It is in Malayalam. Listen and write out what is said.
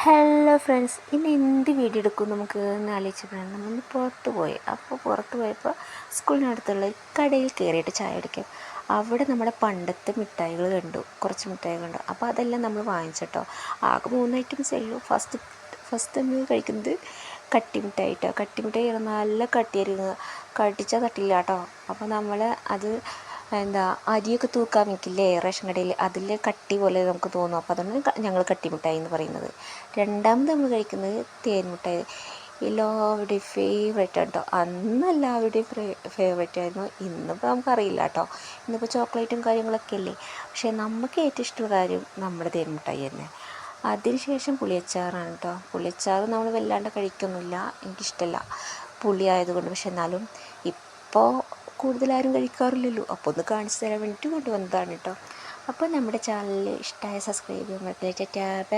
ഹലോ ഫ്രണ്ട്സ്, ഇന്ന് എന്ത് വീഡിയോ എടുക്കും നമുക്ക് എന്ന് ആലോചിച്ചപ്പോഴാണ് നമ്മളൊന്ന് പുറത്ത് പോയി. അപ്പോൾ പുറത്ത് പോയപ്പോൾ സ്കൂളിനടുത്തുള്ള ഒരു കടയിൽ കയറിയിട്ട് ചായ കുടിക്കാം. അവിടെ നമ്മുടെ പണ്ടത്തെ മിഠായികൾ കണ്ടു, കുറച്ച് മിഠായികൾ കണ്ടു. അപ്പോൾ അതെല്ലാം നമ്മൾ വാങ്ങിച്ചിട്ടോ. ആകെ 3 ഐറ്റംസേ ഉള്ളൂ. ഫസ്റ്റ് നമ്മൾ കഴിക്കുന്നത് കട്ടി മിഠായി കേട്ടോ. കട്ടി മിഠായി നല്ല കട്ടിയായിരുന്നു, കടിച്ചാൽ തട്ടില്ല കേട്ടോ. അപ്പോൾ നമ്മൾ അത് അരിയൊക്കെ തൂക്കാൻ വെക്കില്ലേ റേഷൻ കടയിൽ, അതിൽ കട്ടി പോലെ നമുക്ക് തോന്നും. അപ്പോൾ അതാണ് ഞങ്ങൾ കട്ടി മിഠായി എന്ന് പറയുന്നത്. രണ്ടാമത് നമ്മൾ കഴിക്കുന്നത് തേൻ മിഠായി. എല്ലാവരുടെയും ഫേവറേറ്റ് കേട്ടോ. അന്ന് എല്ലാവരുടെയും ഫേവറേറ്റ് ആയിരുന്നു. ഇന്നിപ്പോൾ നമുക്കറിയില്ല കേട്ടോ, ഇന്നിപ്പോൾ ചോക്ലേറ്റും കാര്യങ്ങളൊക്കെ അല്ലേ. പക്ഷേ നമുക്ക് ഏറ്റവും ഇഷ്ടമുള്ള കാര്യം നമ്മുടെ തേൻ മിഠായി തന്നെ. അതിനുശേഷം പുളിയച്ചാറാണ് കേട്ടോ. പുളിയച്ചാർ നമ്മൾ വല്ലാണ്ട് കഴിക്കൊന്നുമില്ല, എനിക്കിഷ്ടമല്ല പുളി ആയതുകൊണ്ട്. പക്ഷെ എന്നാലും ഇപ്പോൾ കൂടുതലാരും കഴിക്കാറില്ലല്ലോ. അപ്പോൾ ഒന്ന് കാണിച്ചു തരാൻ വേണ്ടിയിട്ട് കൊണ്ടുവന്നതാണ് കേട്ടോ. അപ്പോൾ നമ്മുടെ ചാനൽ ഇഷ്ടമായ സബ്സ്ക്രൈബ് ചെയ്യാൻ മറക്കരുത്.